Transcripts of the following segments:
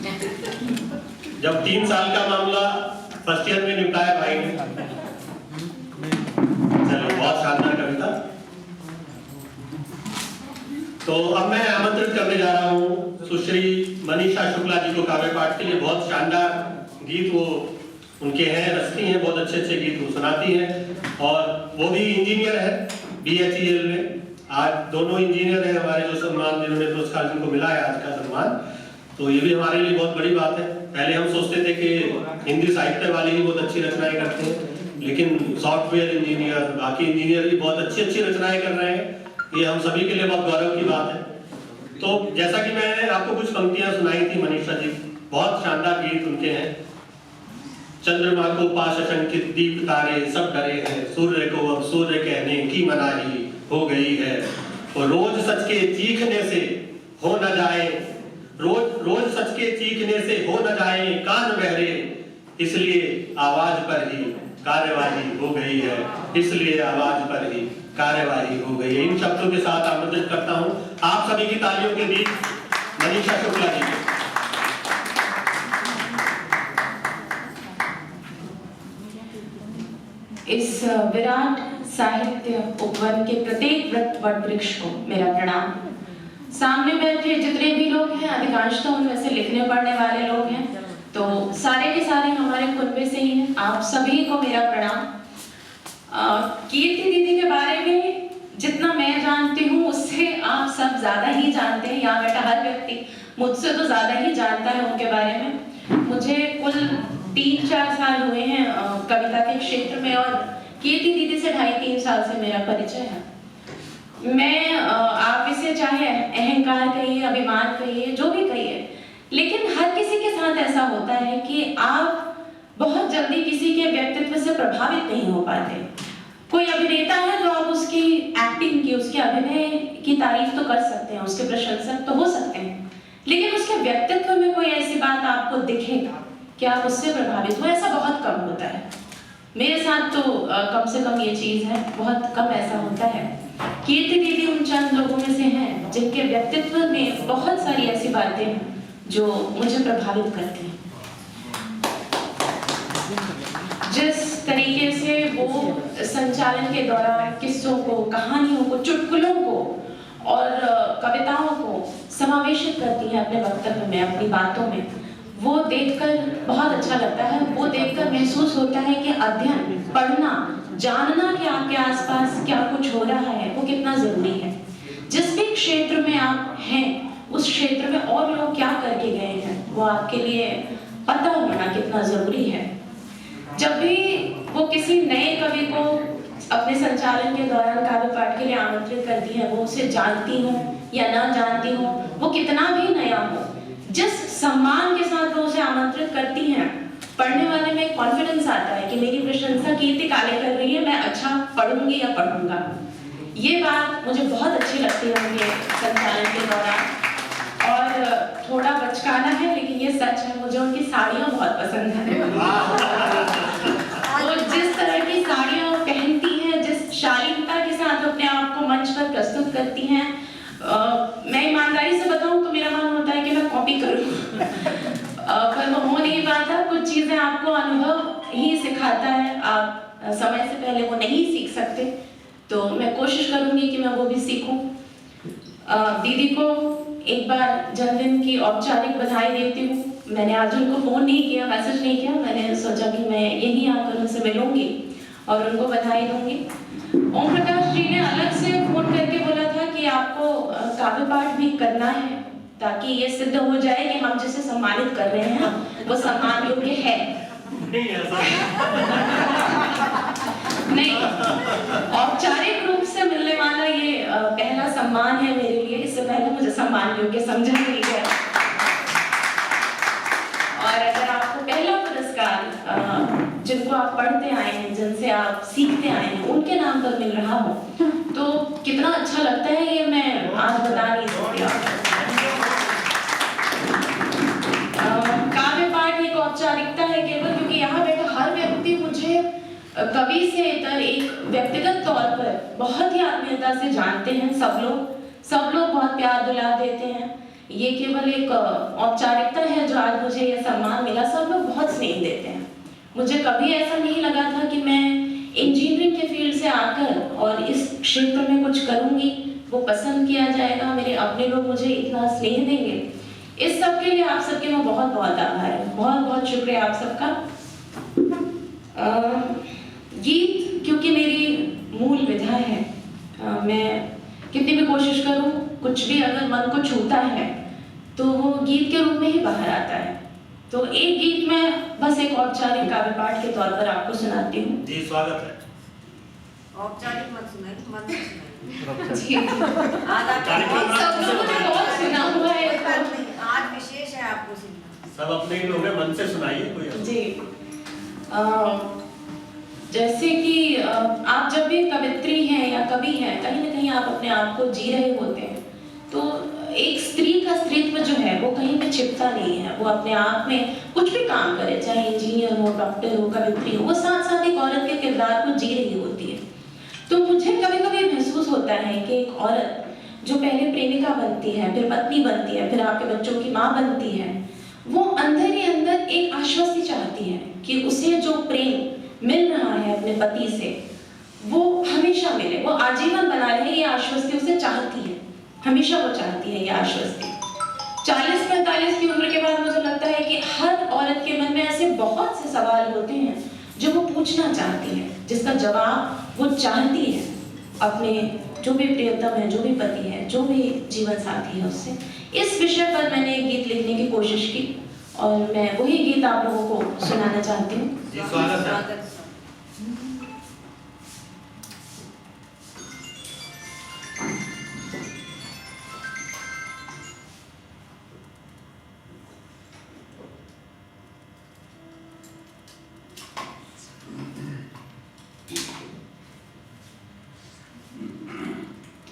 जब 3 साल का मामला फर्स्ट ईयर में निपटाया भाई ने। चलो, बहुत शानदार कविता। तो अब मैं आमंत्रित करने जा रहा हूँ सुश्री मनीषा शुक्ला जी को काव्य पाठ के लिए। बहुत शानदार गीत वो उनके हैं, रचती हैं, बहुत अच्छे अच्छे गीत वो सुनाती हैं और वो भी इंजीनियर है BHEL में। आज दोनों इंजीनियर हैं हमारे जो सम्मान जिन्होंने पुरस्कार जिनको मिला है आज का सम्मान, तो ये भी हमारे लिए बहुत बड़ी बात है। पहले हम सोचते थे कि हिंदी साहित्य वाले ही बहुत अच्छी रचनाएं करते हैं, लेकिन सॉफ्टवेयर इंजीनियर, बाकी इंजीनियर भी बहुत अच्छी अच्छी रचनाएं कर रहे हैं। ये हम सभी के लिए बहुत गौरव की बात है। तो जैसा कि मैंने आपको कुछ पंक्तियां सुनाई थी मनीषा जी, बहुत शानदार गीत उनके हैं। चंद्रमा को पाश शंकित दीप तारे सब डरे हैं, सूर्य को अब सूर्य कहने की मनाही हो गई है। और रोज सच के चीखने से हो न जाए, रोज सच के चीखने से हो न जाए कान बहरे, इसलिए आवाज पर ही कार्यवाही हो गई है, इसलिए आवाज पर ही कार्यवाही हो गई है। इन शब्दों के साथ आमंत्रित करता हूं आप सभी की तालियों के बीच मनीषा शुक्ला जी को। इस विराट साहित्य उपवन के प्रत्येक वट वृक्ष को मेरा प्रणाम। सामने बैठे जितने भी लोग हैं, अधिकांशतः उनमें से लिखने पढ़ने वाले लोग हैं, तो सारे के सारे हमारे कुनबे से ही हैं। आप सभी को मेरा प्रणाम। कीर्ति दीदी के बारे में जितना मैं जानती हूँ उससे आप सब ज्यादा ही जानते हैं। यहाँ बैठा हर व्यक्ति मुझसे तो ज्यादा ही जानता है उनके बारे में। मुझे कुल 3-4 साल हुए हैं कविता के क्षेत्र में और कीर्ति दीदी से 2.5-3 साल से मेरा परिचय है। मैं आप इसे चाहे अहंकार कहिए, अभिमान कहिए, जो भी कहिए, लेकिन हर किसी के साथ ऐसा होता है कि आप बहुत जल्दी किसी के व्यक्तित्व से प्रभावित नहीं हो पाते। कोई अभिनेता है तो आप उसकी एक्टिंग की, उसके अभिनय की तारीफ तो कर सकते हैं, उसके प्रशंसक तो हो सकते हैं, लेकिन उसके व्यक्तित्व में कोई ऐसी बात आपको दिखेगा कि आप उससे प्रभावित हो, ऐसा बहुत कम होता है। मेरे साथ तो कम से कम ये चीज है, बहुत कम ऐसा होता है। कीर्ति दीदी उन चंद लोगों में से हैं जिनके व्यक्तित्व में बहुत सारी ऐसी बातें हैं जो मुझे प्रभावित करती हैं। जिस तरीके से वो संचालन के दौरान किस्सों को, कहानियों को, चुटकुलों को और कविताओं को समावेशित करती है अपने वक्तव्य में, अपनी बातों में, वो देखकर बहुत अच्छा लगता है। वो देखकर महसूस होता है कि अध्ययन, पढ़ना, जानना कि आपके आसपास क्या कुछ हो रहा है वो कितना जरूरी है। जिस भी क्षेत्र में आप हैं उस क्षेत्र में और लोग क्या करके गए हैं वो आपके लिए पता होना कितना जरूरी है। जब भी वो किसी नए कवि को अपने संचालन के दौरान काव्य पाठ के लिए आमंत्रित करती है, वो उसे जानती हो या ना जानती हो, वो कितना भी नया हो, जिस सम्मान के साथ वो उसे आमंत्रित करती हैं, पढ़ने वाले में कॉन्फिडेंस आता है कि मेरी प्रशंसा कीर्ति काले कर रही है, मैं अच्छा पढ़ूंगी या पढ़ूंगा। ये बात मुझे बहुत अच्छी लगती है उनके संचालन के दौरान। और थोड़ा बचकाना है लेकिन ये सच है, मुझे उनकी साड़ियाँ बहुत पसंद है। वो जिस तरह की साड़ियाँ पहनती हैं, जिस शालीनता के साथ अपने आप को मंच पर प्रस्तुत करती हैं, मैं ईमानदारी से बताऊं तो मेरा मन होता है कि मैं कॉपी करूं पर वो हो नहीं पाता। कुछ चीजें आपको अनुभव ही सिखाता है, आप समय से पहले वो नहीं सीख सकते, तो मैं कोशिश करूंगी कि मैं वो भी सीखूं। दीदी को एक बार जन्मदिन की औपचारिक बधाई देती हूँ। मैंने आज उनको फोन नहीं किया, मैसेज नहीं किया, मैंने सोचा कि मैं यहीं आकर उनसे मिलूंगी और उनको बधाई दूंगी। ओम प्रकाश जी ने अलग से फोन करके बोला था कि आपको काव्य पाठ भी करना है ताकि ये सिद्ध हो जाए कि हम जिसे सम्मानित कर रहे हैं वो सम्मान योग्य है। नहीं, औपचारिक रूप से मिलने वाला ये पहला सम्मान है मेरे लिए। इससे पहले मुझे सम्मान योग्य समझा नहीं गया। और अगर आपको पहला पुरस्कार जिनको आप पढ़ते आए हैं, जिनसे आप सीखते आए हैं, उनके नाम पर मिल रहा हो तो कितना अच्छा लगता है, ये मैं आज बता नहीं सकती। काव्य पाठ एक औपचारिकता है केवल क्योंकि यहाँ बैठा हर व्यक्ति मुझे कवि से इतर एक व्यक्तिगत तौर पर बहुत ही आत्मीयता से जानते हैं। सब लोग बहुत प्यार दुलार देते हैं। ये केवल एक औपचारिकता है जो आज मुझे यह सम्मान मिला, सब लोग बहुत स्नेह देते हैं। मुझे कभी ऐसा नहीं लगा था कि मैं इंजीनियरिंग के फील्ड से आकर और इस क्षेत्र में कुछ करूंगी, वो पसंद किया जाएगा, मेरे अपने लोग मुझे इतना स्नेह देंगे। इस सब के लिए आप सबके मैं बहुत बहुत आभार हूँ, बहुत बहुत शुक्रिया आप सबका। गीत क्योंकि मेरी मूल विधा है, मैं कितनी भी कोशिश करूं, कुछ भी अगर मन को छूता है तो वो गीत के रूप में ही बाहर आता है। तो एक गीत मैं बस एक औपचारिक काव्य पाठ के तौर पर आपको सुनाती हूँ। जी स्वागत है। औपचारिक मत सुनाइए, मन से सुनाइए। जी, सब लोगों ने बहुत सुना हुआ है तो आज विशेष है आपको सुनना। सब अपने ही लोग हैं, मन से सुनाइए कोई। जी, जैसे कि आप जब भी कवित्री हैं या कवि हैं, कहीं ना कहीं आप अपने आप को जी रहे होते हैं, तो एक स्त्री का स्त्रीत्व जो है वो कहीं पे छिपता नहीं है। वो अपने आप में कुछ भी काम करे, चाहे इंजीनियर हो, डॉक्टर हो, कवित्री हो, वो साथ साथ एक औरत के किरदार को जी रही होती है। तो मुझे कभी कभी महसूस होता है कि एक औरत जो पहले प्रेमिका बनती है, फिर पत्नी बनती है, फिर आपके बच्चों की माँ बनती है, वो अंदर ही अंदर एक आश्वस्ति चाहती है कि उसे जो प्रेम मिल रहा है अपने पति से वो हमेशा मिले, वो आजीवन बना रहे, ये आश्वस्ति उसे चाहती है, हमेशा वो चाहती है ये आश्वस्ति। 40-45 की उम्र के बाद मुझे लगता है कि हर औरत के मन में ऐसे बहुत से सवाल होते हैं जो वो पूछना चाहती है, जिसका जवाब वो चाहती है अपने जो भी प्रियतम है, जो भी पति है, जो भी जीवन साथी है उससे। इस विषय पर मैंने एक गीत लिखने की कोशिश की और मैं वही गीत आप लोगों को सुनाना चाहती हूँ। जी स्वागत है।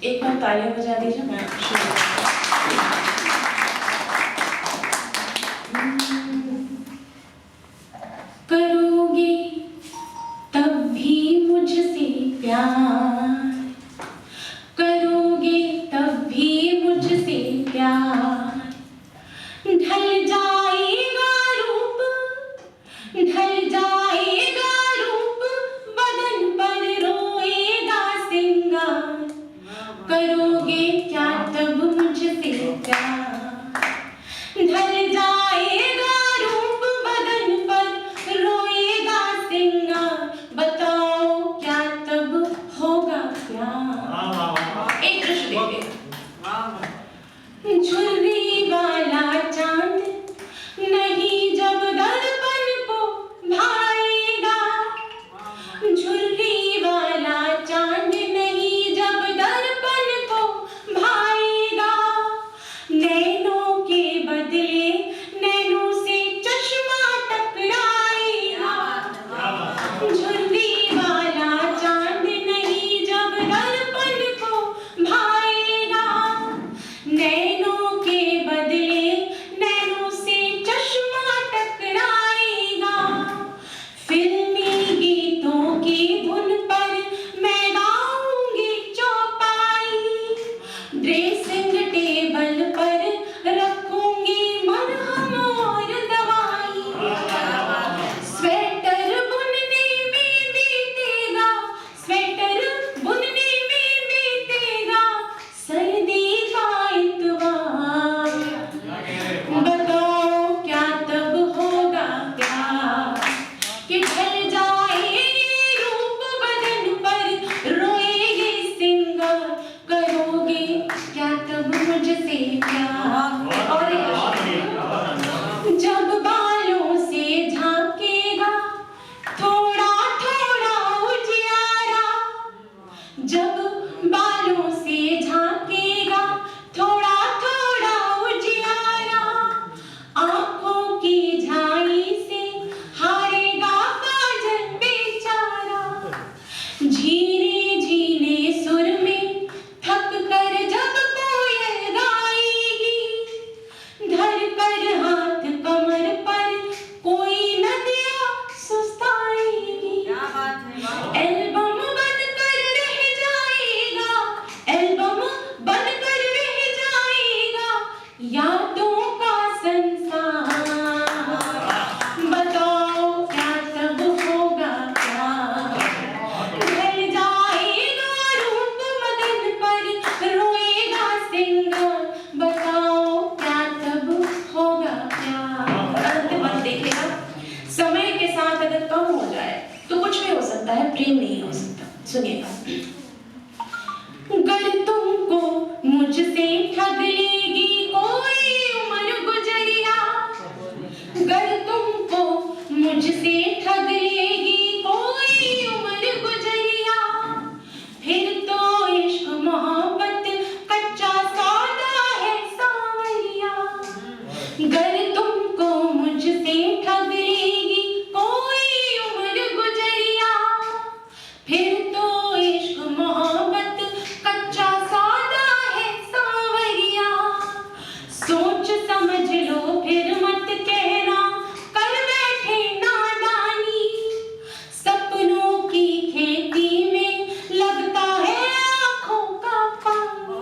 एक बार तालियां बजा दीजिए, मैं शुरू करोगे तब भी मुझसे प्यार, करोगे तब भी मुझसे प्यार, ढल जाएगा रूप, ढल जाएगा रूप, बदन पर रोएगा सिंगार, करोगे क्या तब अगर कम हो जाए तो कुछ भी हो सकता है, प्रेम नहीं हो सकता। सुनिएगा। गर तुमको मुझसे ठग लेगी कोई उम्र गुजरिया, गर तुमको मुझसे ठग लेगी कोई उम्र गुजरिया, फिर तो इश्क मोहब्बत कच्चा सौदा है सांवरिया। गर तुमको मुझसे ठग लेगी कोई उम्र गुजरिया, फिर तो इश्क मोहब्बत कच्चा सौदा है सांवरिया। सोच समझ लो फिर मत कहना कर बैठे नादानी, सपनों की खेती में लगता है आँखों का पानी।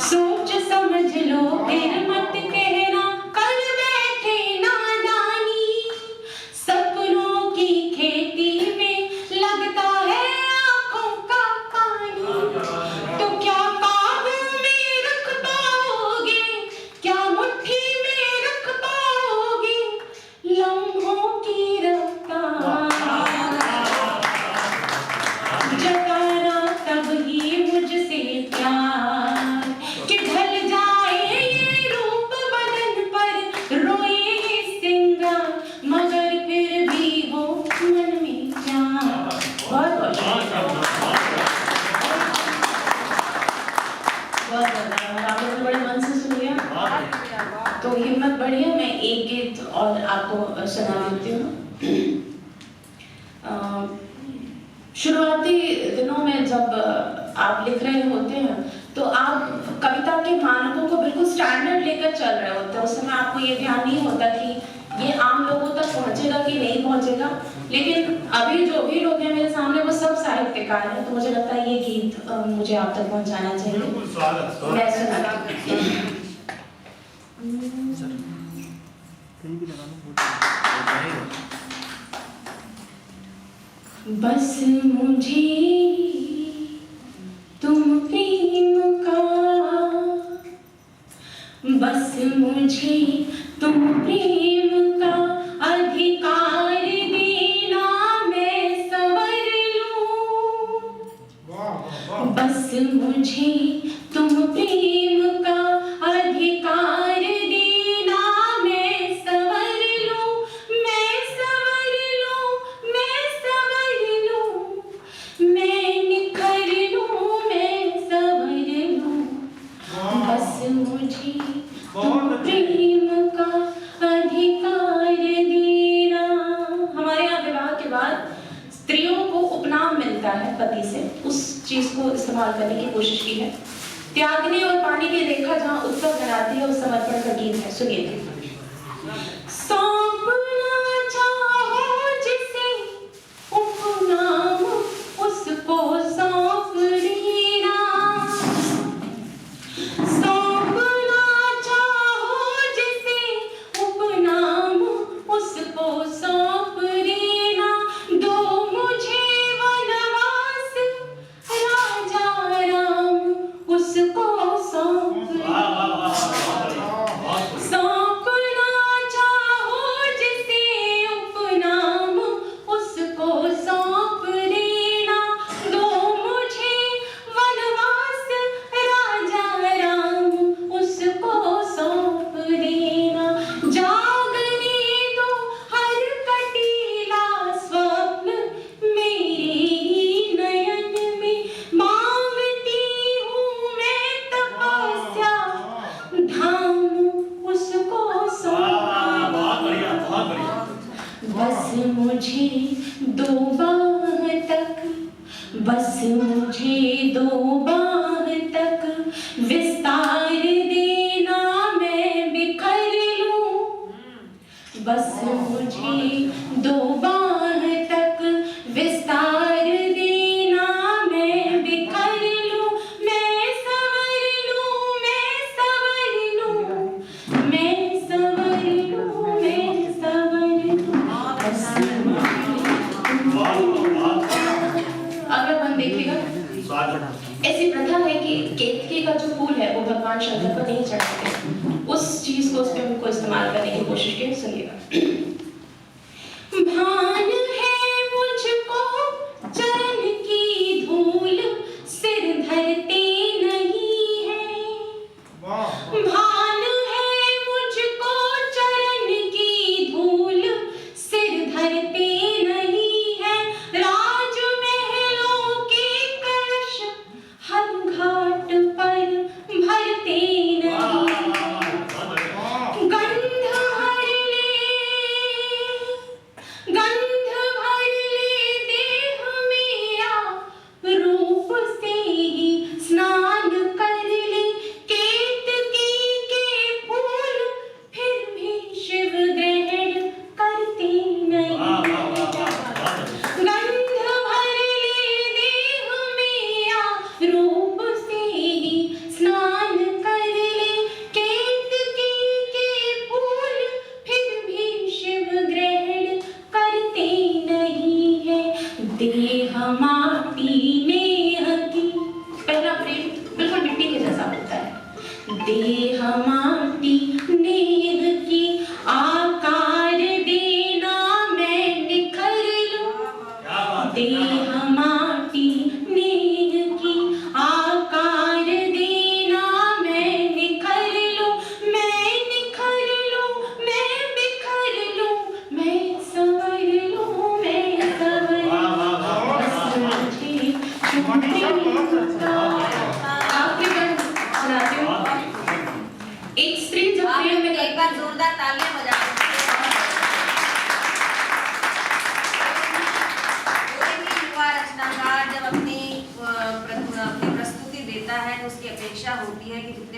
सोच समझ लो फिर मत कहना कर बैठे नादानी, सपनों की खेती में लगता है आँखों का पानी। तो क्या काबू में रख पाओगे, क्या मुट्ठी में रख पाओगे लम्हों की रफ्तार, जताना तब ही मुझसे प्यार कि ढल जाए ये रूप बदन पर, रोए ये सिंगार मगर फिर भी हो मन में प्यार। बहुत बहुत आपने बड़े मन से सुन लिया, तो हिम्मत बढ़िए। मैं एक गीत और आपको सुना देती हूँ। शुरुआती दिनों में जब आप लिख रहे होते हैं तो आप कविता के मानकों को बिल्कुल स्टैंडर्ड लेकर चल रहे होते हैं। उस समय आपको ये ध्यान नहीं होता कि ये आम लोगों तक पहुंचेगा कि नहीं पहुंचेगा। लेकिन अभी जो भी लोग हैं मेरे सामने वो सब साहित्यकार हैं, तो मुझे लगता है ये गीत मुझे आप तक पहुंचाना चाहिए। मैं सुनाती हूँ। बस मुझे तुम प्रेम का, बस मुझे तुम प्रेम का अधिकार देना मैं संवर लूं। बस मुझे तुम प्रेम का अधिकार देना मैं संवर लूं, मैं संवर लूं, मैं संवर लूं, मैं निखर लूं, मैं संवर लूं। बस मुझे तुम प्रेम का अधिकार देना। हमारे यहाँ विवाह के बाद स्त्रियों को उपनाम मिलता है पति से, उस चीज को इस्तेमाल करने की कोशिश की है। त्यागने और पानी की रेखा जहाँ उत्सव बनाती है, उस समर्पण का गीत है, सुनिए। सौंपना चाहो जिसे उपनाम उसको सौंप देना, सौंपना चाहो जिसे उपनाम उसको सौंप देना। दो मुझे वनवास राजा राम उसको सौंप देना, सौंपना चाहो जिसे उपनाम उसको सौंप देना। दो मुझे वनवास राजा राम उसको सौंप देना। जागने दो हर कटीला स्वप्न मेरे ही नयन में, मांगती हूँ मैं तपस्या धाम उसको सौंप। बस मुझे दो बाह तक, बस मुझे दो बाह तक विस्तार देना मैं बिखर लूं। बस मुझे दो बाह तक विस्तार देना मैं बिखर लूं, मैं संवर लूं, मैं संवर लूं, मैं संवर लूं, मैं संवर लूं। बस अगर हम देखिएगा ऐसी प्रथा है कि केतकी का जो फूल है वो भगवान शंकर को नहीं चढ़ाते, उस चीज को उस पे उनको इस्तेमाल करने की कोशिश की। सुनिएगा।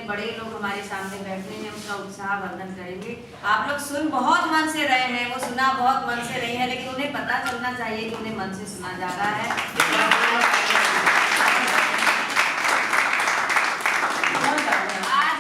बड़े लोग हमारे सामने बैठे हैं उसका उत्साह वर्धन करेंगे। आप लोग सुन बहुत मन से रहे हैं, वो सुना बहुत मन से रही है, लेकिन उन्हें पता चलना चाहिए कि उन्हें मन से सुना जा रहा है। आज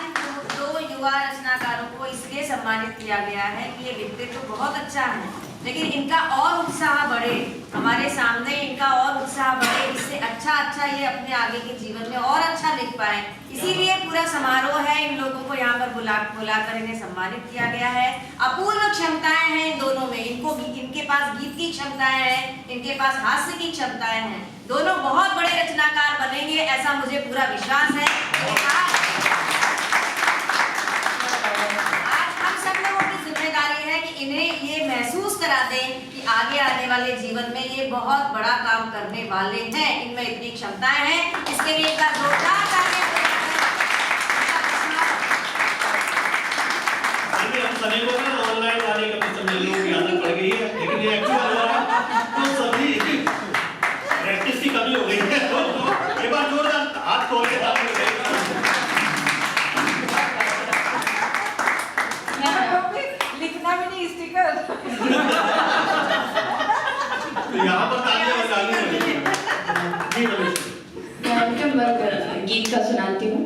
दो युवा रचनाकारों को इसलिए सम्मानित किया गया है कि ये लिखते तो बहुत अच्छा है, लेकिन इनका और उत्साह बढ़े, हमारे सामने इनका और उत्साह बढ़े, इससे अच्छा ये अपने आगे के जीवन में और अच्छा लिख पाए। इसीलिए पूरा समारोह है, इन लोगों को यहाँ पर बुलाकर इन्हें सम्मानित किया गया है। अपूर्व क्षमताएं हैं इन दोनों में, इनके पास गीत की क्षमताएं हैं, इनके पास हास्य की क्षमताएं हैं। दोनों बहुत बड़े रचनाकार बनेंगे, ऐसा मुझे पूरा विश्वास है। इन्हें ये महसूस करा दें कि आगे आने वाले जीवन में ये बहुत बड़ा काम करने वाले हैं, इनमें इतनी क्षमताएं हैं। इसके लिए इनका जोरदार तालियां। हम सभी को ना ऑनलाइन वाले का कुछ समझ लोगों की आदत पड़ गई है, लेकिन ये एक्चुअल हो रहा है तो सभी प्रैक्टिस की कमी हो गई है। तो एक बार जोरदार हाथ खोल के बात करें। लिखना भी नहीं, स्टिकर यहाँ पर तालियां बजानी है। जी मैं अंतिम वर्ग गीत का सुनाती हूँ।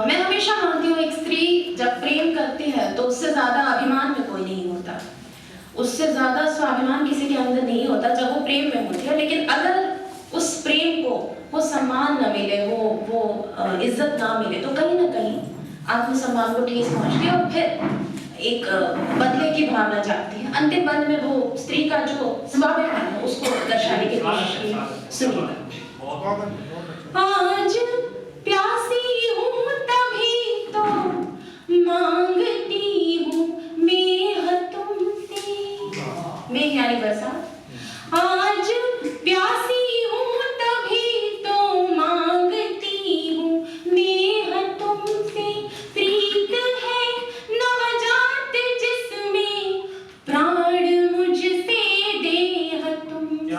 मैं हमेशा मानती हूँ एक स्त्री जब प्रेम करती है तो उससे ज्यादा अभिमान में कोई नहीं होता, उससे ज्यादा स्वाभिमान किसी के अंदर नहीं होता जब वो प्रेम में होती है। लेकिन अगर उस प्रेम को वो सम्मान न मिले, वो इज्जत ना मिले, तो कहीं ना कहीं आत्मसम्मान को ठेस पहुंचती है और फिर एक बदले की भावना जागती है। अंतिम बंद में वो स्त्री का जो स्वाभिमान है उसको दर्शाने की कोशिश की। सुनिए। आज प्यासी हूँ तभी तो मांगती हूँ मेह तुमसे। मेह यानी बरसात। आज प्यासी हूँ तभी तो मांगती हूँ मेह तुमसे। प्रीत है नवजात जिसमें प्राण मुझसे देह तुमसे।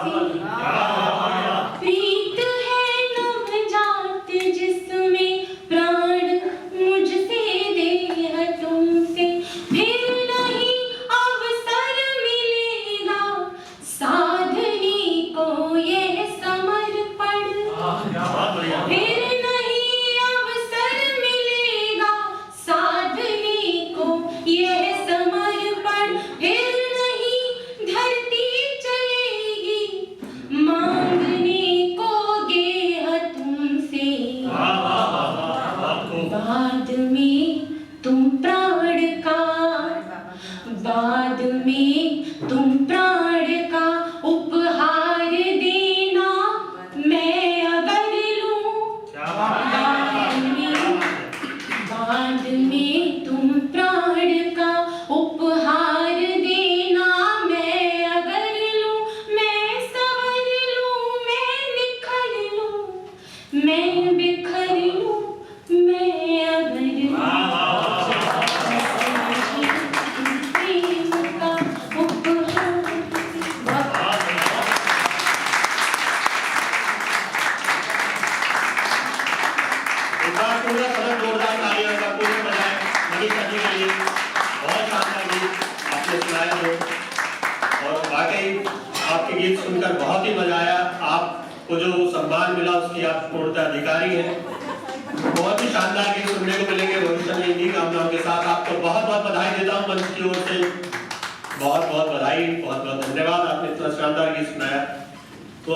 प्रीत है नवजात जिसमें प्राण मुझसे देह तुमसे। फिर नहीं अवसर मिलेगा साधने को यह समर्पण। फिर नहीं अवसर मिलेगा साधने को यह समर्पण। फिर नहीं धरती चलेगी मांगने को गेह तुमसे। बाद में तुम प्राण का, बाद में तुम प्राण का उपहार देना मैं अगर लूं। बाद में तुम प्राण का उपहार देना मैं अगर लूं। मैं संवर लूं, मैं निखर लूं, मैं बिखर लूं, मैं अगर प्रेम का उपहार। एक बार पूरा सदन जोरदार तालियों का पूरे बजाय मनीषा जी के लिए। बहुत शानदार गीत आपने सुनाया हो और वाकई आपके गीत सुनकर बहुत ही मजा आया। आपको जो सम्मान मिला उसकी आप पूर्णतः अधिकारी हैं। बहुत ही शानदार गीत सुनने को मिलेंगे भविष्य में इन्हीं कामनाओं के साथ। आपको बहुत बहुत बधाई देता हूँ मंच की ओर से। बहुत बहुत बधाई, बहुत बहुत धन्यवाद, आपने इतना शानदार गीत सुनाया।